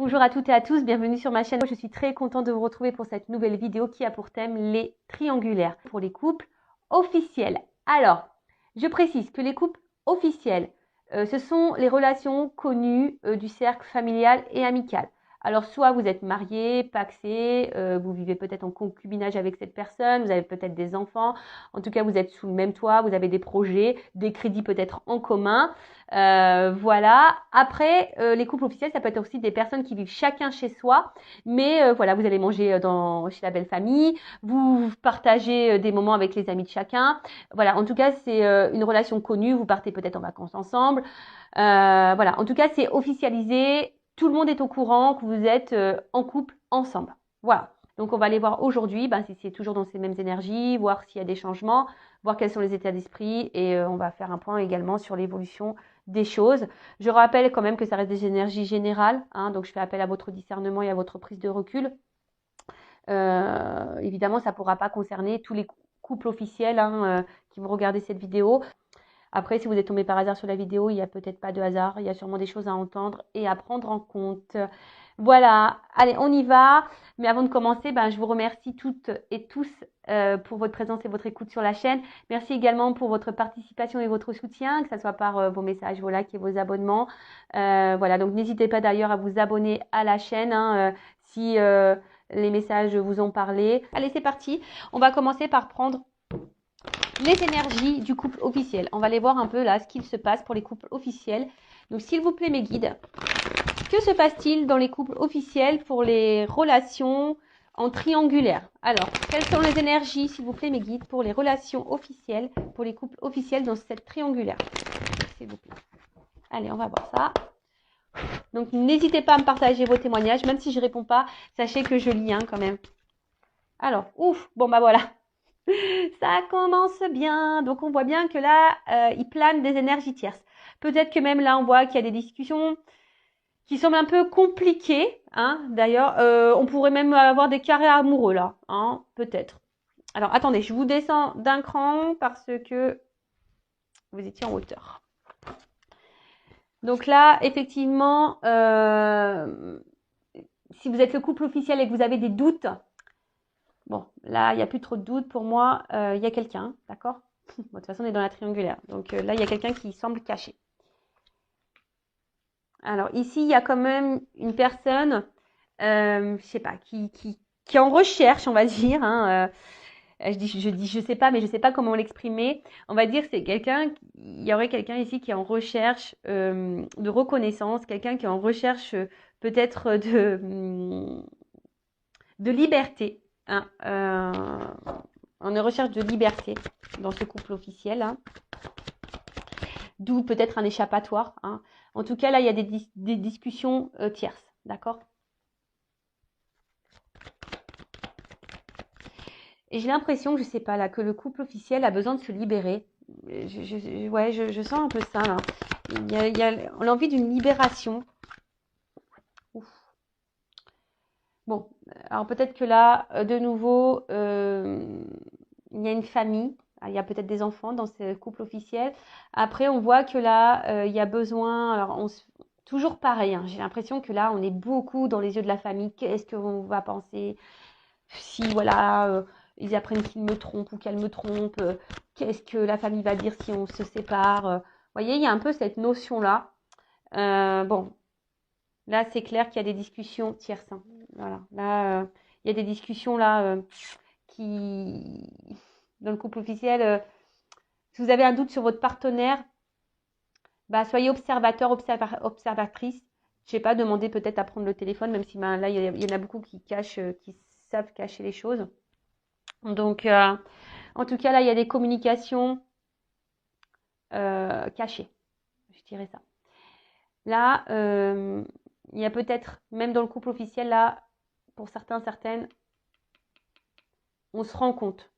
Bonjour à toutes et à tous, bienvenue sur ma chaîne. Je suis très contente de vous retrouver pour cette nouvelle vidéo qui a pour thème les triangulaires pour les couples officiels. Alors, je précise que les couples officiels, ce sont les relations connues du cercle familial et amical. Alors, soit vous êtes marié, pacsé, vous vivez peut-être en concubinage avec cette personne, vous avez peut-être des enfants, en tout cas vous êtes sous le même toit, vous avez des projets, des crédits peut-être en commun. Voilà. Après, les couples officiels, ça peut être aussi des personnes qui vivent chacun chez soi, mais voilà, vous allez manger chez la belle famille, vous partagez des moments avec les amis de chacun. Voilà, en tout cas, c'est une relation connue, vous partez peut-être en vacances ensemble. Voilà, en tout cas, c'est officialisé, tout le monde est au courant que vous êtes en couple ensemble. Voilà. Donc, on va aller voir aujourd'hui si c'est toujours dans ces mêmes énergies, voir s'il y a des changements, voir quels sont les états d'esprit et on va faire un point également sur l'évolution des choses. Je rappelle quand même que ça reste des énergies générales, donc je fais appel à votre discernement et à votre prise de recul. Évidemment, ça ne pourra pas concerner tous les couples officiels qui vont regarder cette vidéo. Après, si vous êtes tombé par hasard sur la vidéo, il n'y a peut-être pas de hasard, il y a sûrement des choses à entendre et à prendre en compte. Voilà, allez, on y va. Mais avant de commencer, je vous remercie toutes et tous pour votre présence et votre écoute sur la chaîne. Merci également pour votre participation et votre soutien, que ce soit par vos messages, vos likes et vos abonnements. Voilà, donc n'hésitez pas d'ailleurs à vous abonner à la chaîne si les messages vous ont parlé. Allez, c'est parti. On va commencer par prendre les énergies du couple officiel. On va aller voir un peu là ce qu'il se passe pour les couples officiels. Donc, s'il vous plaît, mes guides, que se passe-t-il dans les couples officiels pour les relations en triangulaire? Alors, quelles sont les énergies, s'il vous plaît, mes guides, pour les relations officielles, pour les couples officiels dans cette triangulaire? S'il vous plaît. Allez, on va voir ça. Donc, n'hésitez pas à me partager vos témoignages, même si je ne réponds pas, sachez que je lis quand même. Alors, ouf, bon voilà. Ça commence bien. Donc, on voit bien que là, il plane des énergies tierces. Peut-être que même là, on voit qu'il y a des discussions qui semblent un peu compliquées. D'ailleurs, on pourrait même avoir des carrés amoureux là. Peut-être. Alors, attendez, je vous descends d'un cran parce que vous étiez en hauteur. Donc là, effectivement, si vous êtes le couple officiel et que vous avez des doutes, bon, là, il n'y a plus trop de doutes pour moi. Il y a quelqu'un, d'accord? Bon, de toute façon, on est dans la triangulaire. Donc là, il y a quelqu'un qui semble caché. Alors ici, il y a quand même une personne, je sais pas, qui est en recherche, on va dire. Je sais pas, mais je sais pas comment l'exprimer. On va dire c'est quelqu'un, il y aurait quelqu'un ici qui est en recherche de reconnaissance, quelqu'un qui est en recherche peut-être de liberté. En recherche de liberté dans ce couple officiel. D'où peut-être un échappatoire. En tout cas, là, il y a des discussions tierces. D'accord? Et j'ai l'impression, je sais pas, là, que le couple officiel a besoin de se libérer. Je sens un peu ça, là. Il y a l'envie d'une libération. Ouf. Bon, alors peut-être que là, de nouveau, il y a une famille. Il y a peut-être des enfants dans ce couple officiel. Après, on voit que là, il y a besoin. Alors, toujours pareil. J'ai l'impression que là, on est beaucoup dans les yeux de la famille. Qu'est-ce qu'on va penser si, voilà, ils apprennent qu'il me trompe ou qu'elle me trompe? Qu'est-ce que la famille va dire si on se sépare? Vous voyez, il y a un peu cette notion-là. Bon, là, c'est clair qu'il y a des discussions tierces. Voilà. Là, il y a des discussions là qui, dans le couple officiel, si vous avez un doute sur votre partenaire, soyez observateur, observatrice. Je sais pas, demandez peut-être à prendre le téléphone, même si là, il y en a beaucoup qui cachent, qui savent cacher les choses. Donc, en tout cas, là, il y a des communications cachées. Je dirais ça. Là, il y a peut-être, même dans le couple officiel, là, pour certains, certaines, on se rend compte.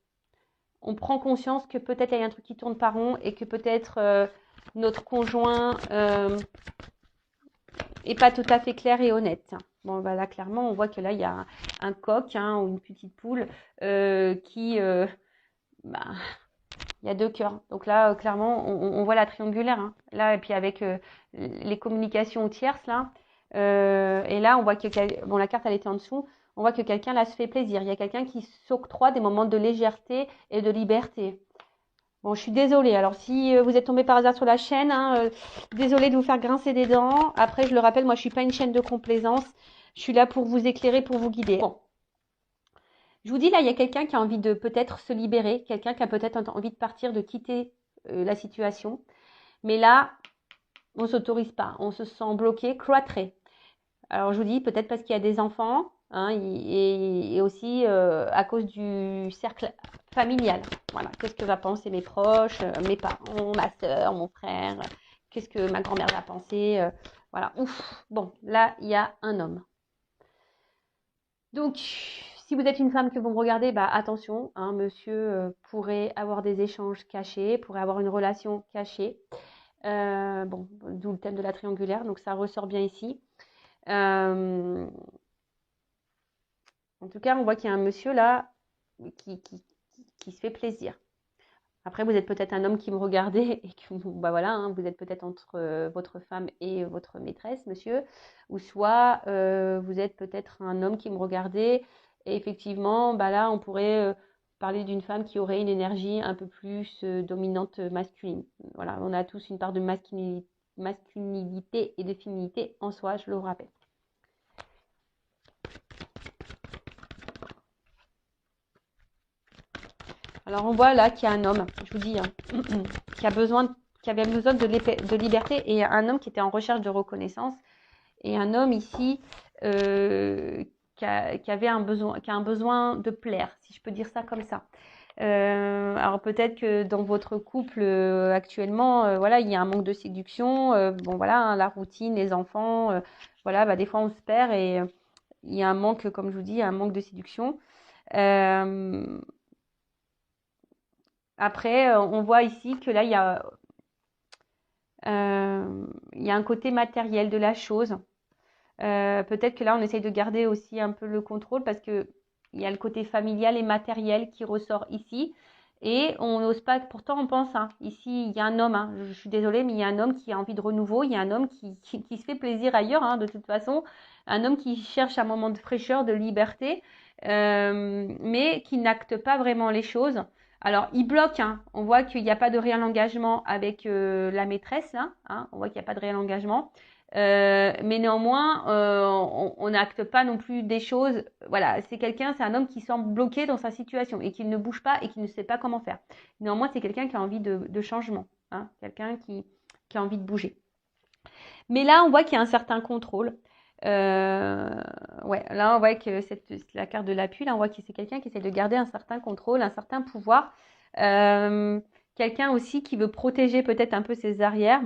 On prend conscience que peut-être il y a un truc qui tourne pas rond et que peut-être notre conjoint est pas tout à fait clair et honnête. Bon, là, clairement, on voit que là, il y a un coq ou une petite poule qui... il y a deux cœurs. Donc là, clairement, on voit la triangulaire. Là, et puis avec les communications tierces, là, Et là, on voit que bon, la carte elle était en dessous. On voit que quelqu'un là se fait plaisir. Il y a quelqu'un qui s'octroie des moments de légèreté et de liberté. Bon, je suis désolée. Alors, si vous êtes tombé par hasard sur la chaîne, hein, désolée de vous faire grincer des dents. Après, je le rappelle, moi, je suis pas une chaîne de complaisance. Je suis là pour vous éclairer, pour vous guider. Bon, je vous dis là, il y a quelqu'un qui a envie de peut-être se libérer, quelqu'un qui a peut-être envie de partir, de quitter la situation. Mais là, on s'autorise pas. On se sent bloqué, cloîtré. Alors, je vous dis peut-être parce qu'il y a des enfants, hein, et aussi à cause du cercle familial. Voilà, qu'est-ce que va penser mes proches, mes parents, ma soeur, mon frère, qu'est-ce que ma grand-mère va penser, voilà, ouf. Bon, là, il y a un homme. Donc, si vous êtes une femme que vous me regardez, bah attention, hein, monsieur pourrait avoir des échanges cachés, pourrait avoir une relation cachée. Bon, d'où le thème de la triangulaire, donc ça ressort bien ici. En tout cas, on voit qu'il y a un monsieur là qui se fait plaisir. Après, vous êtes peut-être un homme qui me regardait et que bah voilà, hein, vous êtes peut-être entre votre femme et votre maîtresse, monsieur, ou soit vous êtes peut-être un homme qui me regardait et effectivement, bah là, on pourrait parler d'une femme qui aurait une énergie un peu plus dominante masculine. Voilà, on a tous une part de masculinité et de féminité en soi, je le rappelle. Alors on voit là qu'il y a un homme, je vous dis, hein, qui avait besoin de liberté et un homme qui était en recherche de reconnaissance et un homme ici qui a un besoin de plaire, si je peux dire ça comme ça. Alors peut-être que dans votre couple actuellement, voilà, il y a un manque de séduction. Bon voilà, hein, la routine, les enfants, voilà, bah, des fois on se perd et il y a un manque, comme je vous dis, un manque de séduction. Après, on voit ici que là, il y a un côté matériel de la chose. Peut-être que là, on essaye de garder aussi un peu le contrôle parce que il y a le côté familial et matériel qui ressort ici. Et on n'ose pas, pourtant on pense, hein, ici il y a un homme, hein, je suis désolée, mais il y a un homme qui a envie de renouveau, il y a un homme qui se fait plaisir ailleurs, hein, de toute façon, un homme qui cherche un moment de fraîcheur, de liberté, mais qui n'acte pas vraiment les choses. Alors, il bloque, hein, on voit qu'il n'y a pas de réel engagement avec la maîtresse, hein, on voit qu'il n'y a pas de réel engagement. Mais néanmoins, on n'acte pas non plus des choses. Voilà, c'est un homme qui semble bloqué dans sa situation et qui ne bouge pas et qui ne sait pas comment faire. Néanmoins, c'est quelqu'un qui a envie de changement, hein, quelqu'un qui a envie de bouger. Mais là, on voit qu'il y a un certain contrôle. Ouais, là, on voit que c'est la carte de l'appui. Là, on voit que c'est quelqu'un qui essaie de garder un certain contrôle, un certain pouvoir. Quelqu'un aussi qui veut protéger peut-être un peu ses arrières.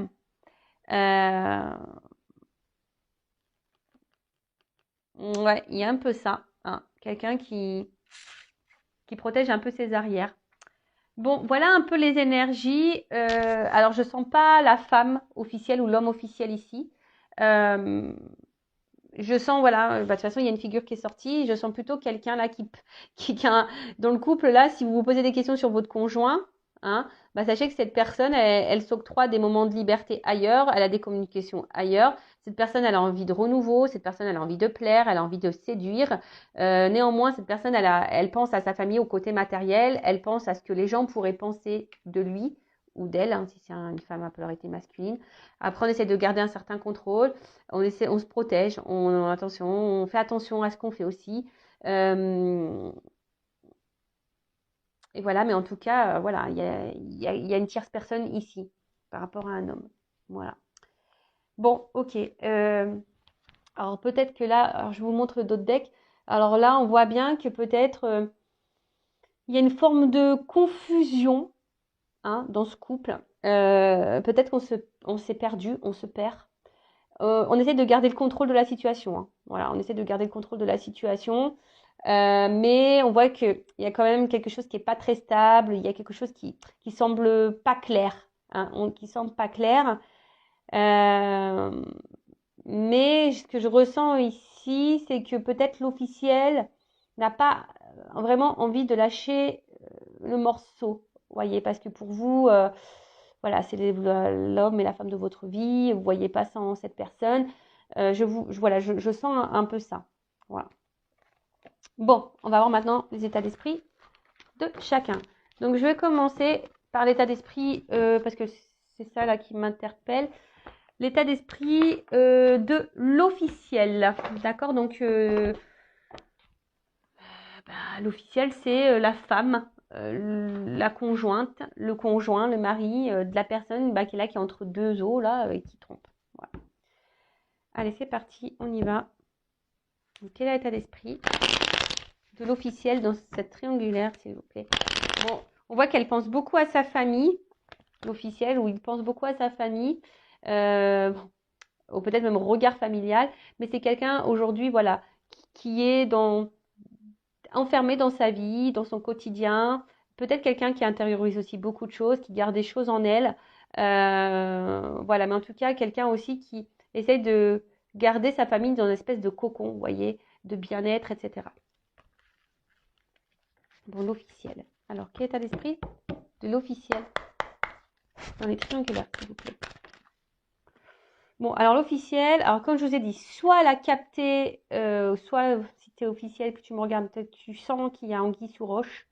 Ouais, il y a un peu ça, hein. Quelqu'un qui protège un peu ses arrières. Bon, voilà un peu les énergies. Alors, je sens pas la femme officielle ou l'homme officiel ici. Euh, je sens, voilà, bah, de toute façon, il y a une figure qui est sortie. Je sens plutôt quelqu'un là dans le couple là, si vous vous posez des questions sur votre conjoint, hein, bah, sachez que cette personne, elle s'octroie des moments de liberté ailleurs, elle a des communications ailleurs. Cette personne, elle a envie de renouveau, cette personne, elle a envie de plaire, elle a envie de séduire. Néanmoins, cette personne, elle pense à sa famille au côté matériel, elle pense à ce que les gens pourraient penser de lui ou d'elle, hein, si c'est une femme à polarité masculine. Après, on essaie de garder un certain contrôle, on se protège, on fait attention à ce qu'on fait aussi. Et voilà, mais en tout cas, voilà, il y a une tierce personne ici par rapport à un homme. Voilà. Bon, ok. Alors peut-être que là, alors je vous montre d'autres decks. Alors là, on voit bien que peut-être il y a une forme de confusion, hein, dans ce couple. Peut-être on s'est perdu, on se perd. On essaie de garder le contrôle de la situation, hein. Voilà, on essaie de garder le contrôle de la situation. Mais on voit qu'il y a quand même quelque chose qui n'est pas très stable, il y a quelque chose qui semble pas clair, hein, qui semble pas clair. Euh, mais ce que je ressens ici, c'est que peut-être l'officiel n'a pas vraiment envie de lâcher le morceau, voyez, parce que pour vous, voilà, c'est l'homme et la femme de votre vie, vous voyez pas sans cette personne. Voilà, je sens un peu ça. Voilà. Bon, on va voir maintenant les états d'esprit de chacun. Donc, je vais commencer par l'état d'esprit, parce que c'est ça là qui m'interpelle. L'état d'esprit de l'officiel. D'accord? Donc, l'officiel, c'est la femme, la conjointe, le conjoint, le mari de la personne qui est là, qui est entre deux eaux là, et qui trompe. Voilà. Allez, c'est parti, on y va. Donc, quel est l'état d'esprit de l'officiel dans cette triangulaire, s'il vous plaît? Bon, on voit qu'elle pense beaucoup à sa famille, l'officiel, ou il pense beaucoup à sa famille, ou peut-être même au regard familial, mais c'est quelqu'un aujourd'hui, voilà, qui est enfermé dans sa vie, dans son quotidien, peut-être quelqu'un qui intériorise aussi beaucoup de choses, qui garde des choses en elle, voilà, mais en tout cas, quelqu'un aussi qui essaye de garder sa famille dans une espèce de cocon, vous voyez, de bien-être, etc. Bon, l'officiel. Alors, quel état d'esprit de l'officiel dans les triangulaires, s'il vous plaît? Bon, alors l'officiel, alors comme je vous ai dit, soit elle a capté, soit si tu es officiel, que tu me regardes, peut-être tu sens qu'il y a anguille sous roche,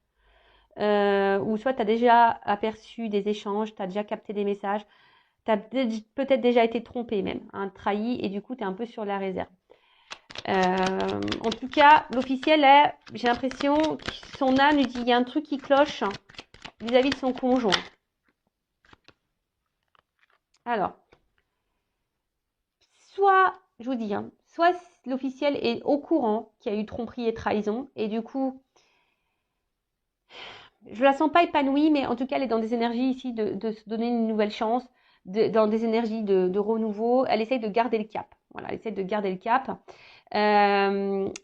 ou soit tu as déjà aperçu des échanges, tu as déjà capté des messages, tu as peut-être déjà été trompé même, hein, trahi, et du coup tu es un peu sur la réserve. En tout cas, l'officiel, j'ai l'impression que son âme lui dit il y a un truc qui cloche vis-à-vis de son conjoint. Alors, soit, je vous dis, hein, soit l'officiel est au courant qu'il y a eu tromperie et trahison, et du coup, je la sens pas épanouie, mais en tout cas, elle est dans des énergies ici de se donner une nouvelle chance, dans des énergies de renouveau. Elle essaye de garder le cap. Voilà, elle essaye de garder le cap.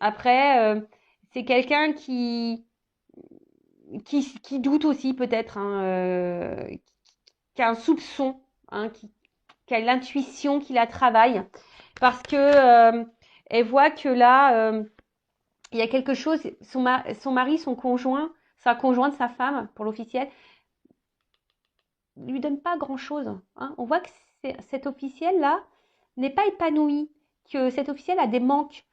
Après, c'est quelqu'un qui doute aussi peut-être, hein, qui a un soupçon, hein, qui a l'intuition, qui la travaille, parce que elle voit que là, il y a quelque chose, son mari, son conjoint, sa conjointe, sa femme, pour l'officiel, lui donne pas grand-chose. Hein. On voit que cet officiel-là n'est pas épanoui, que cet officiel a des manques.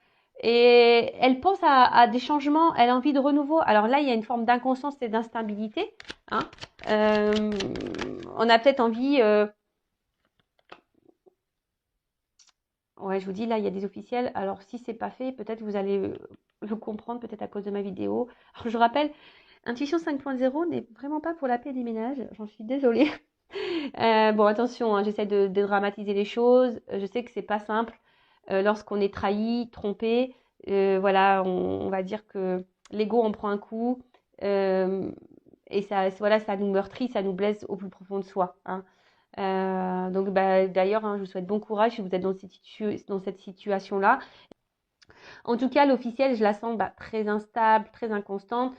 Et elle pense à des changements, elle a envie de renouveau. Alors là, il y a une forme d'inconscience et d'instabilité. Hein. On a peut-être envie... ouais, je vous dis, là, il y a des officiels. Alors, si c'est pas fait, peut-être vous allez le comprendre, peut-être à cause de ma vidéo. Alors, je rappelle, Intuition 5.0 n'est vraiment pas pour la paix des ménages. J'en suis désolée. Bon, attention, hein, j'essaie de dramatiser les choses. Je sais que c'est pas simple lorsqu'on est trahi, trompé. Voilà, on va dire que l'ego en prend un coup. Et ça, voilà, ça nous meurtrit, ça nous blesse au plus profond de soi. Hein. Donc, d'ailleurs, hein, je vous souhaite bon courage si vous êtes dans cette situation-là. En tout cas, l'officielle, je la sens très instable, très inconstante.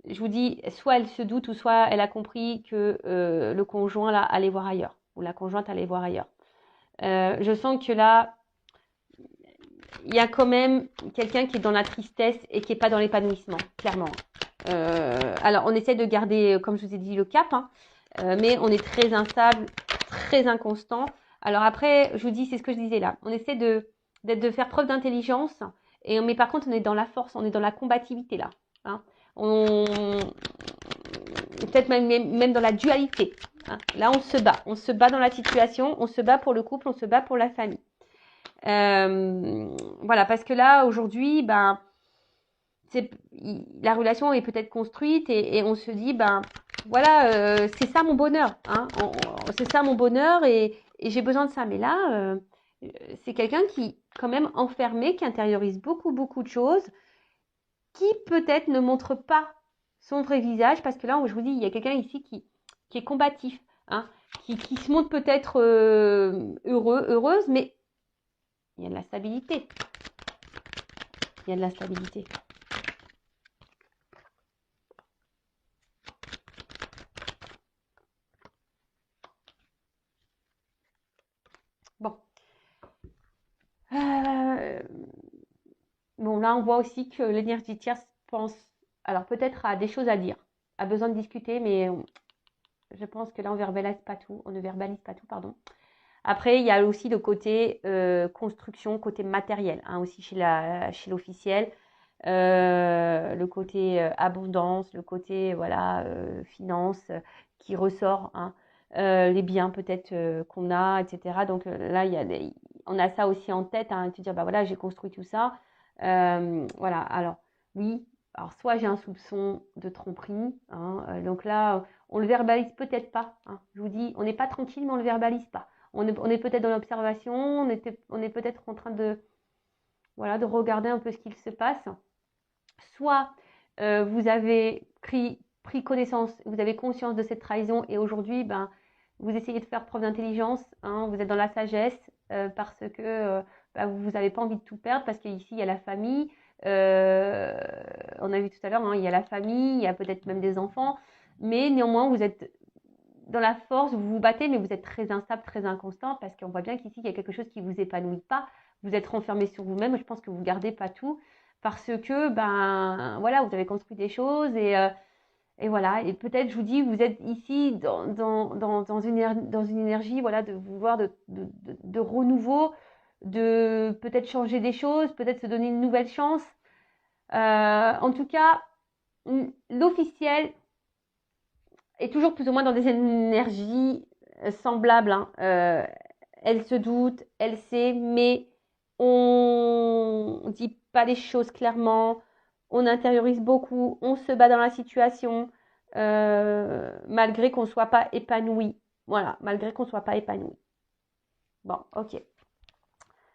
Je vous dis, soit elle se doute ou soit elle a compris que le conjoint là allait voir ailleurs ou la conjointe allait voir ailleurs. Je sens que là, il y a quand même quelqu'un qui est dans la tristesse et qui n'est pas dans l'épanouissement, clairement. Alors, on essaie de garder, comme je vous ai dit, le cap, hein, mais on est très instable, très inconstant. Alors après, je vous dis, c'est ce que je disais là. On essaie de faire preuve d'intelligence, mais par contre, on est dans la force, on est dans la combativité là. Hein. Peut-être même dans la dualité. Hein. Là, on se bat dans la situation, on se bat pour le couple, on se bat pour la famille. Voilà, parce que là, aujourd'hui, la relation est peut-être construite et on se dit, voilà, c'est ça mon bonheur. Hein. C'est ça mon bonheur et j'ai besoin de ça. Mais là, c'est quelqu'un qui, quand même enfermé, qui intériorise beaucoup, beaucoup de choses, qui peut-être ne montre pas son vrai visage, parce que là, je vous dis, il y a quelqu'un ici qui est combatif, hein, qui se montre peut-être heureuse, mais il y a de la stabilité. Il y a de la stabilité. Bon. Bon, là, on voit aussi que l'énergie tierce pense, alors peut-être à des choses à dire, a besoin de discuter, mais je pense que là, on ne verbalise pas tout, pardon. Après, il y a aussi le côté construction, côté matériel, hein, aussi chez l'officiel. Le côté abondance, le côté voilà finance qui ressort, hein, les biens peut-être qu'on a, etc. Donc là, on a ça aussi en tête, hein, de se dire bah voilà, j'ai construit tout ça. Voilà, alors oui, alors soit j'ai un soupçon de tromperie, hein, donc là, on le verbalise peut-être pas, hein. Je vous dis, on n'est pas tranquille, mais on le verbalise pas. On est peut-être dans l'observation, on est peut-être en train de, voilà, de regarder un peu ce qu'il se passe. Soit vous avez pris connaissance, vous avez conscience de cette trahison et aujourd'hui, ben, vous essayez de faire preuve d'intelligence, hein, vous êtes dans la sagesse parce que ben, vous n'avez pas envie de tout perdre parce qu'ici, il y a la famille. On a vu tout à l'heure, hein, il y a la famille, il y a peut-être même des enfants, mais néanmoins, vous êtes dans la force, vous vous battez, mais vous êtes très instable, très inconstant parce qu'on voit bien qu'ici, il y a quelque chose qui ne vous épanouit pas. Vous êtes renfermé sur vous-même. Je pense que vous ne gardez pas tout parce que, ben, voilà, vous avez construit des choses et voilà. Et peut-être, je vous dis, vous êtes ici dans une énergie, voilà, de vouloir de renouveau, de peut-être changer des choses, peut-être se donner une nouvelle chance. En tout cas, l'officiel est toujours plus ou moins dans des énergies semblables, hein. Elle se doute, elle sait, mais on ne dit pas les choses clairement, on intériorise beaucoup, on se bat dans la situation, malgré qu'on ne soit pas épanoui. Voilà, malgré qu'on ne soit pas épanoui. Bon, ok.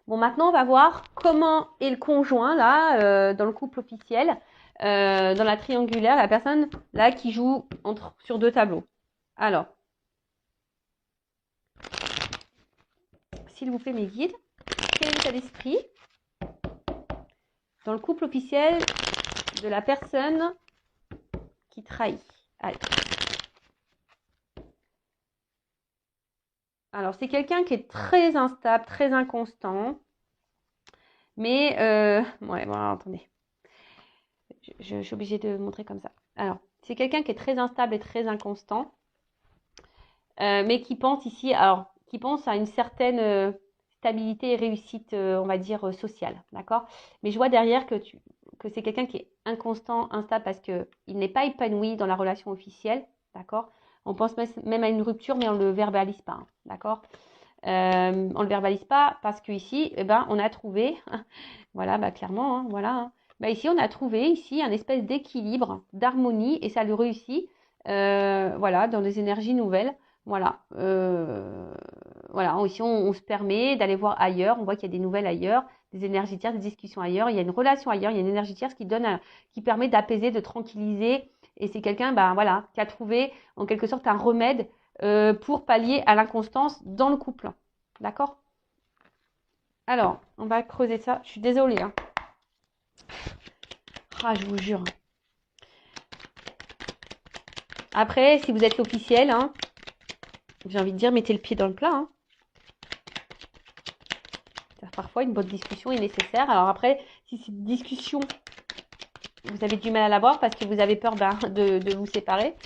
Bon, maintenant, on va voir comment est le conjoint, là, dans le couple officiel, dans la triangulaire, la personne, là, qui joue sur deux tableaux. Alors, s'il vous plaît, mes guides, quel est l'état d'esprit dans le couple officiel de la personne qui trahit? Allez. Alors, c'est quelqu'un qui est très instable, très inconstant. Mais, ouais, bon, alors, attendez. Je suis obligée de montrer comme ça. Alors, c'est quelqu'un qui est très instable et très inconstant. Mais qui pense ici, alors, qui pense à une certaine stabilité et réussite, on va dire, sociale. D'accord? Mais je vois derrière que c'est quelqu'un qui est inconstant, instable parce qu'il n'est pas épanoui dans la relation officielle. D'accord? On pense même à une rupture, mais on ne le verbalise pas. Hein, d'accord? On ne le verbalise pas parce qu'ici, eh ben, on a trouvé, voilà, bah, clairement, hein, voilà. Hein, bah, ici, on a trouvé ici un espèce d'équilibre, d'harmonie, et ça le réussit, voilà, dans des énergies nouvelles. Voilà, voilà. Ici, on se permet d'aller voir ailleurs. On voit qu'il y a des nouvelles ailleurs, des énergies tierces, des discussions ailleurs. Il y a une relation ailleurs, il y a une énergie tierce qui permet d'apaiser, de tranquilliser. Et c'est quelqu'un, ben voilà, qui a trouvé en quelque sorte un remède pour pallier à l'inconstance dans le couple. D'accord? Alors, on va creuser ça. Je suis désolée. Hein. Ah, je vous jure. Après, si vous êtes l'officiel, hein, j'ai envie de dire, mettez le pied dans le plat. Hein. Parfois, une bonne discussion est nécessaire. Alors après, si cette discussion, vous avez du mal à l'avoir parce que vous avez peur de vous séparer,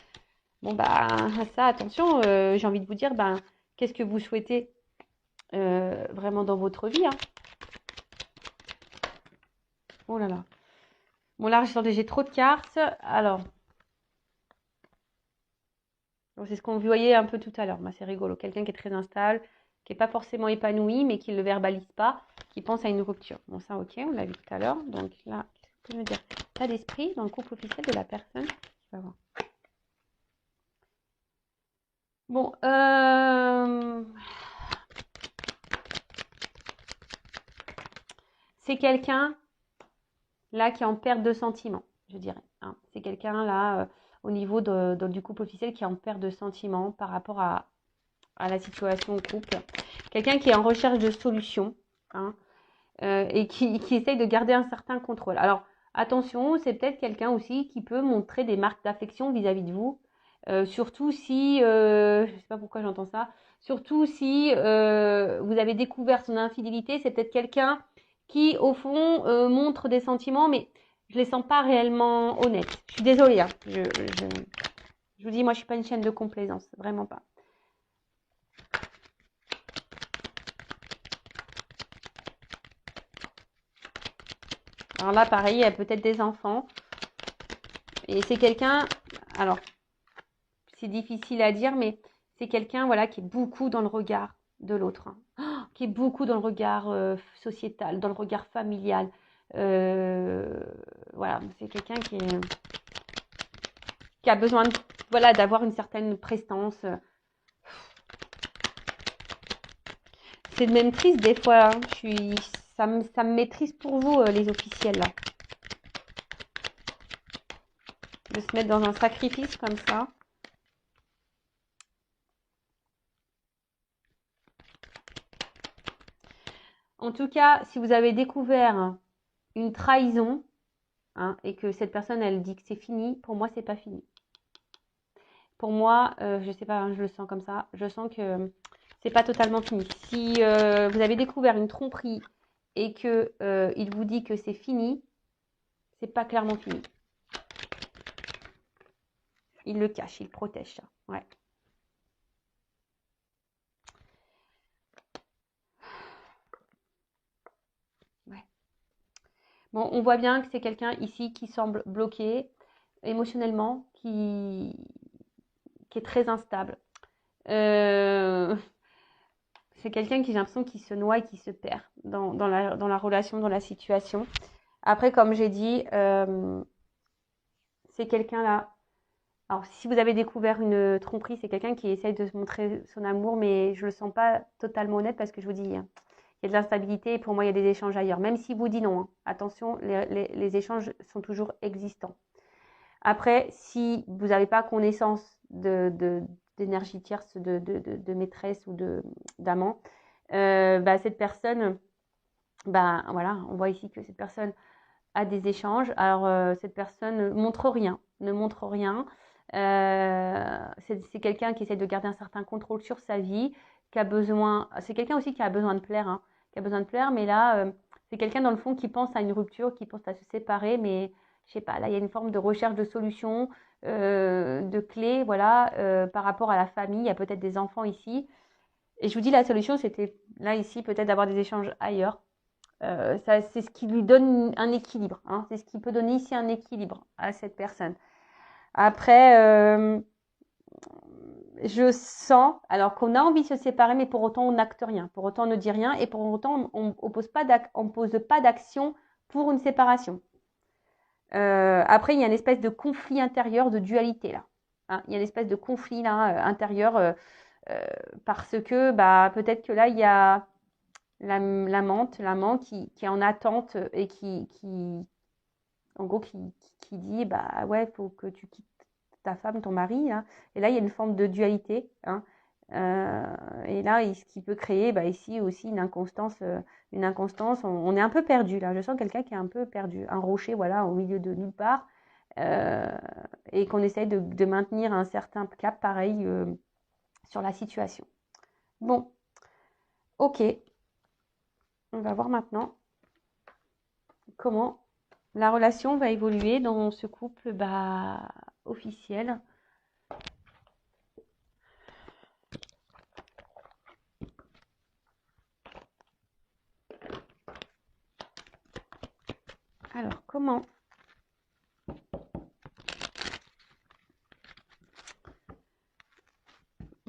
bon, bah, ça, attention, j'ai envie de vous dire, ben, qu'est-ce que vous souhaitez vraiment dans votre vie, hein. Oh là là. Bon, là, j'ai trop de cartes. Alors, c'est ce qu'on voyait un peu tout à l'heure. Bah, c'est rigolo. Quelqu'un qui est très instable, qui n'est pas forcément épanoui, mais qui ne le verbalise pas, qui pense à une rupture. Bon, ça, ok, on l'a vu tout à l'heure. Donc là, qu'est-ce que je veux dire? État d'esprit dans le couple officiel de la personne qui va voir. Bon, c'est quelqu'un là qui est en perte de sentiments, je dirais. Hein. C'est quelqu'un là au niveau du couple officiel qui est en perte de sentiments par rapport à la situation au couple. Quelqu'un qui est en recherche de solutions, hein, et qui essaye de garder un certain contrôle. Alors, attention, c'est peut-être quelqu'un aussi qui peut montrer des marques d'affection vis-à-vis de vous, surtout si, je ne sais pas pourquoi j'entends ça, surtout si vous avez découvert son infidélité, c'est peut-être quelqu'un qui, au fond, montre des sentiments, mais je ne les sens pas réellement honnêtes. Je suis désolée, hein. Je vous dis, moi, je ne suis pas une chaîne de complaisance, vraiment pas. Alors là, pareil, il y a peut-être des enfants. Et c'est quelqu'un, alors, c'est difficile à dire, mais c'est quelqu'un, voilà, qui est beaucoup dans le regard de l'autre, hein. Qui est beaucoup dans le regard sociétal, dans le regard familial. Voilà, c'est quelqu'un qui a besoin de, voilà, d'avoir une certaine prestance. C'est même triste des fois, hein. Ça me met triste pour vous, les officiels, là. De se mettre dans un sacrifice comme ça. En tout cas, si vous avez découvert une trahison, hein, et que cette personne, elle dit que c'est fini, pour moi, c'est pas fini. Pour moi, je sais pas, hein, je le sens comme ça, je sens que c'est pas totalement fini. Si vous avez découvert une tromperie et que il vous dit que c'est fini, c'est pas clairement fini. Il le cache, il protège ça. Ouais. Ouais. Bon, on voit bien que c'est quelqu'un ici qui semble bloqué émotionnellement, qui est très instable. C'est quelqu'un qui, j'ai l'impression, qui se noie et qui se perd dans la relation, dans la situation. Après, comme j'ai dit, c'est quelqu'un là. Alors, si vous avez découvert une tromperie, c'est quelqu'un qui essaye de se montrer son amour, mais je le sens pas totalement honnête parce que je vous dis, il y a de l'instabilité et pour moi, il y a des échanges ailleurs. Même si vous dit non, hein. Attention, les échanges sont toujours existants. Après, si vous n'avez pas connaissance d'énergie tierce, de maîtresse ou d'amant, cette personne, voilà, on voit ici que cette personne a des échanges. Alors, cette personne ne montre rien. C'est quelqu'un qui essaie de garder un certain contrôle sur sa vie, qui a besoin. C'est quelqu'un aussi qui a besoin de plaire, hein, mais là, c'est quelqu'un dans le fond qui pense à une rupture, qui pense à se séparer, mais je sais pas, là, il y a une forme de recherche de solution, de clés, voilà, par rapport à la famille. Il y a peut-être des enfants ici. Et je vous dis, la solution, c'était là, ici, peut-être d'avoir des échanges ailleurs. C'est ce qui lui donne un équilibre, hein. C'est ce qui peut donner ici un équilibre à cette personne. Après, je sens, alors qu'on a envie de se séparer, mais pour autant on n'acte rien, pour autant on ne dit rien, et pour autant on pose pas d'action pour une séparation. Après, il y a une espèce de conflit intérieur, de dualité là, hein. Il y a une espèce de conflit là intérieur parce que peut-être que là il y a l'amant qui est en attente et en gros qui dit ouais, faut que tu quittes ta femme, ton mari, hein. Et là il y a une forme de dualité, hein. Et là ce qui peut créer ici aussi une inconstance, on est un peu perdu là, je sens quelqu'un qui est un peu perdu, un rocher, voilà, au milieu de nulle part, et qu'on essaye de maintenir un certain cap pareil sur la situation. Bon, ok, on va voir maintenant comment la relation va évoluer dans ce couple officiel. Alors, comment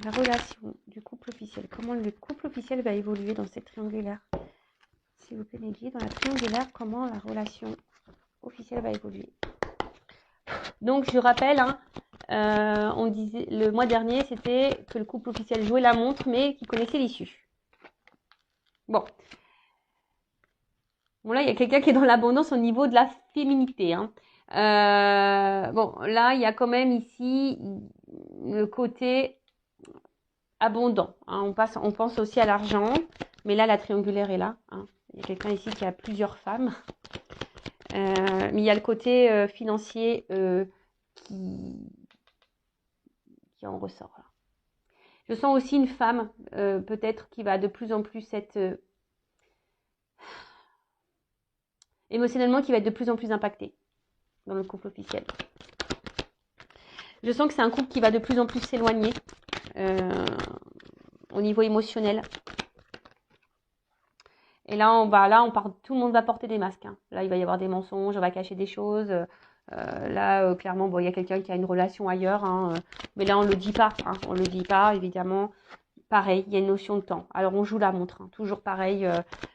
la relation du couple officiel, comment le couple officiel va évoluer dans cette triangulaire? S'il vous plaît, les guides, dans la triangulaire, comment la relation officielle va évoluer? Donc, je rappelle, hein, on disait le mois dernier, c'était que le couple officiel jouait la montre, mais qui connaissait l'issue. Bon, là, il y a quelqu'un qui est dans l'abondance au niveau de la féminité, hein. Bon, là, il y a quand même ici le côté abondant, hein. On pense aussi à l'argent, mais là, la triangulaire est là, hein. Il y a quelqu'un ici qui a plusieurs femmes. Mais il y a le côté financier qui en ressort là. Je sens aussi une femme peut-être qui va de plus en plus être émotionnellement, qui va être de plus en plus impactée dans le couple officiel. Je sens que c'est un couple qui va de plus en plus s'éloigner au niveau émotionnel. Et là, tout le monde va porter des masques, hein. Là, il va y avoir des mensonges, on va cacher des choses. Là, clairement, bon, il y a quelqu'un qui a une relation ailleurs, hein, mais là, on le dit pas, hein, on le dit pas, évidemment. Pareil, il y a une notion de temps. Alors, on joue la montre, hein, toujours pareil.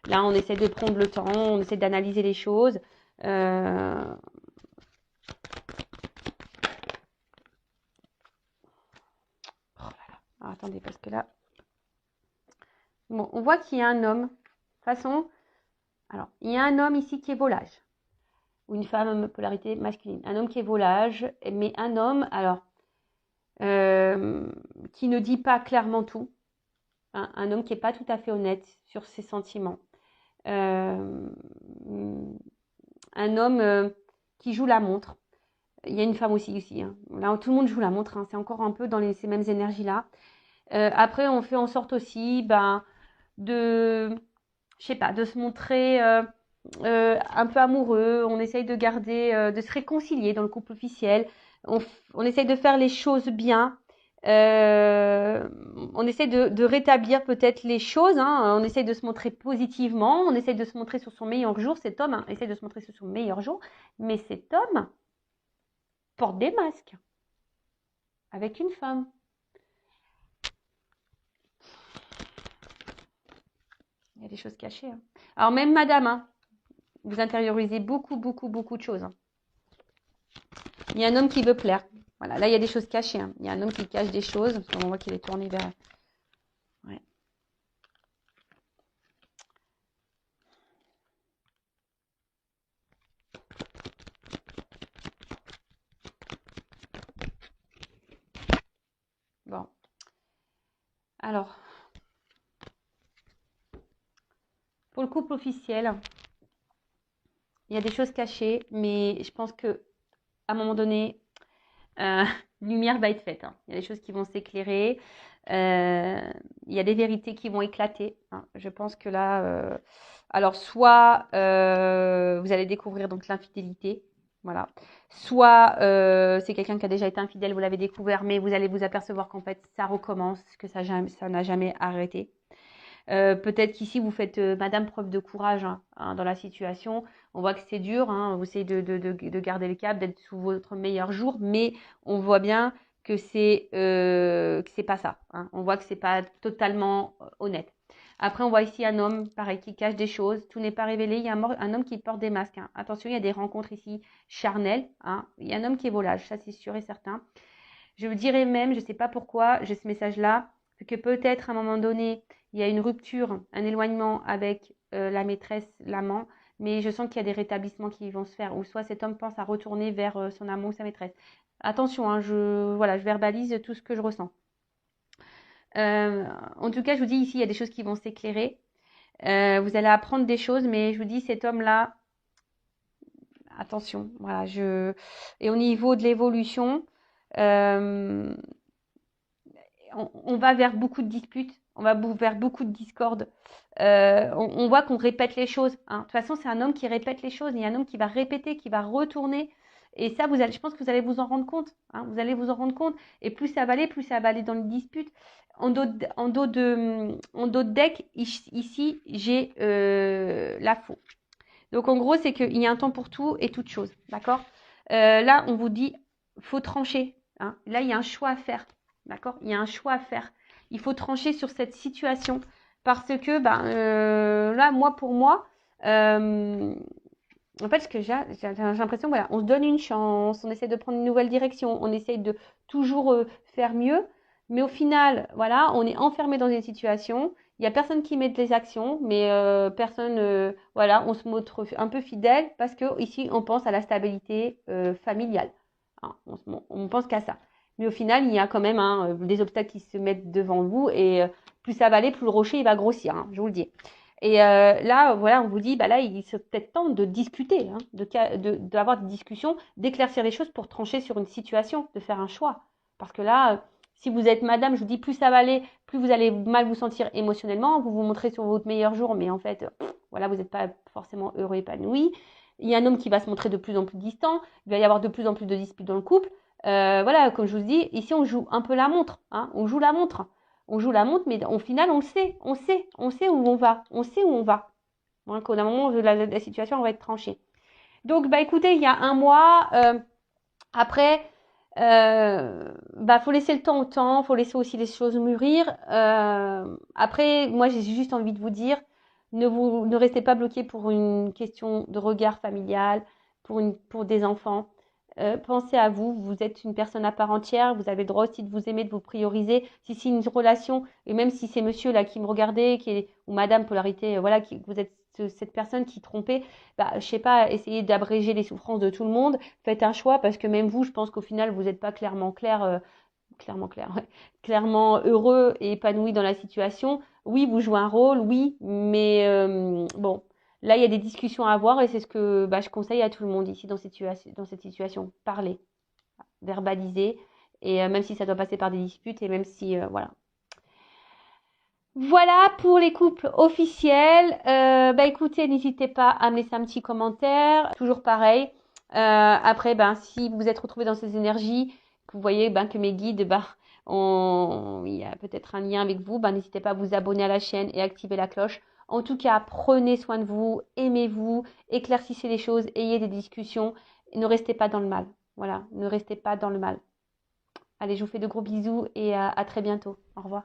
Là, on essaie de prendre le temps, on essaie d'analyser les choses. Oh là là. Alors, attendez, parce que là, bon, on voit qu'il y a un homme. De toute façon, alors, il y a un homme ici qui est volage, ou une femme polarité masculine. Un homme qui est volage, mais un homme, alors, qui ne dit pas clairement tout. Hein, un homme qui n'est pas tout à fait honnête sur ses sentiments. Un homme qui joue la montre. Il y a une femme aussi. Hein. Là, tout le monde joue la montre. Hein. C'est encore un peu dans ces mêmes énergies-là. Après, on fait en sorte aussi de se montrer un peu amoureux. On essaye de garder, de se réconcilier dans le couple officiel. On essaye de faire les choses bien. On essaie de rétablir peut-être les choses, hein. On essaie de se montrer positivement, on essaie de se montrer sur son meilleur jour. Cet homme essaie de se montrer sur son meilleur jour, mais cet homme porte des masques avec une femme. Il y a des choses cachées. Hein. Alors même madame, hein, vous intériorisez beaucoup de choses. Hein. Il y a un homme qui veut plaire. Voilà, là il y a des choses cachées. Hein. Il y a un homme qui cache des choses, parce qu'on voit qu'il est tourné vers... Ouais. Bon. Alors, pour le couple officiel, il y a des choses cachées, mais je pense que à un moment donné, lumière va être faite. Hein. Il y a des choses qui vont s'éclairer. Il y a des vérités qui vont éclater. Hein. Je pense que là, alors soit vous allez découvrir donc l'infidélité, voilà. Soit c'est quelqu'un qui a déjà été infidèle, vous l'avez découvert, mais vous allez vous apercevoir qu'en fait ça recommence, que ça n'a jamais arrêté. Peut-être qu'ici vous faites madame preuve de courage hein, dans la situation. On voit que c'est dur, hein, vous essayez de garder le cap, d'être sous votre meilleur jour, mais on voit bien que c'est pas ça. Hein. On voit que c'est pas totalement honnête. Après, on voit ici un homme, pareil, qui cache des choses. Tout n'est pas révélé. Il y a un homme qui porte des masques. Hein. Attention, il y a des rencontres ici charnelles. Hein. Il y a un homme qui est volage, ça c'est sûr et certain. Je vous dirais même, je ne sais pas pourquoi j'ai ce message-là, que peut-être à un moment donné, il y a une rupture, un éloignement avec la maîtresse, l'amant, mais je sens qu'il y a des rétablissements qui vont se faire, ou soit cet homme pense à retourner vers son amant ou sa maîtresse. Attention, hein, je verbalise tout ce que je ressens. En tout cas, je vous dis ici, il y a des choses qui vont s'éclairer. Vous allez apprendre des choses, mais je vous dis, cet homme-là, attention, voilà, et au niveau de l'évolution, on va vers beaucoup de disputes, on va vers beaucoup de discordes. On voit qu'on répète les choses. Hein. De toute façon, c'est un homme qui répète les choses. Il y a un homme qui va répéter, qui va retourner. Et ça, je pense que vous allez vous en rendre compte. Hein. Vous allez vous en rendre compte. Et plus ça va aller dans les disputes. En dos de deck, ici, j'ai la faux. Donc, en gros, c'est qu'il y a un temps pour tout et toute chose. D'accord là, on vous dit, faut trancher. Hein. Là, il y a un choix à faire. D'accord? Il y a un choix à faire. Il faut trancher sur cette situation parce que là, pour moi, en fait, ce que j'ai l'impression, voilà, on se donne une chance, on essaie de prendre une nouvelle direction, on essaie de toujours faire mieux, mais au final, voilà, on est enfermé dans une situation. Il y a personne qui met des actions, mais personne, voilà, on se montre un peu fidèle parce que ici, on pense à la stabilité familiale. Hein, on pense qu'à ça. Mais au final, il y a quand même des obstacles qui se mettent devant vous et plus ça va aller, plus le rocher il va grossir, hein, je vous le dis. Et là, voilà, on vous dit, là, il est peut-être temps de discuter, hein, d'avoir des discussions, d'éclaircir les choses pour trancher sur une situation, de faire un choix. Parce que là, si vous êtes madame, je vous dis, plus ça va aller, plus vous allez mal vous sentir émotionnellement, vous vous montrez sur votre meilleur jour, mais en fait, voilà, vous n'êtes pas forcément heureux, épanoui. Il y a un homme qui va se montrer de plus en plus distant, il va y avoir de plus en plus de disputes dans le couple. Voilà, comme je vous dis, ici on joue un peu la montre, hein, on joue la montre. On joue la montre, mais au final, on sait où on va. On sait où on va. Hein, qu'au moment où la situation va être tranchée. Donc, bah écoutez, il y a un mois, après, faut laisser le temps au temps, faut laisser aussi les choses mûrir. Après, moi, j'ai juste envie de vous dire, ne restez pas bloqués pour une question de regard familial, pour des enfants. Pensez à vous, vous êtes une personne à part entière, vous avez le droit aussi de vous aimer, de vous prioriser. Si c'est une relation, et même si c'est monsieur là qui me regardait, ou madame polarité, voilà, vous êtes cette personne qui trompait, je sais pas, essayez d'abréger les souffrances de tout le monde, faites un choix parce que même vous, je pense qu'au final, vous n'êtes pas clairement heureux et épanoui dans la situation. Oui, vous jouez un rôle, oui, mais bon, là, il y a des discussions à avoir et c'est ce que je conseille à tout le monde ici dans cette situation. Parler, verbaliser, et même si ça doit passer par des disputes et même si, voilà. Voilà pour les couples officiels. Écoutez, n'hésitez pas à me laisser un petit commentaire. Toujours pareil. Après, si vous êtes retrouvé dans ces énergies, que vous voyez que mes guides, il y a peut-être un lien avec vous, n'hésitez pas à vous abonner à la chaîne et activer la cloche. En tout cas, prenez soin de vous, aimez-vous, éclaircissez les choses, ayez des discussions, et ne restez pas dans le mal. Voilà, ne restez pas dans le mal. Allez, je vous fais de gros bisous et à très bientôt. Au revoir.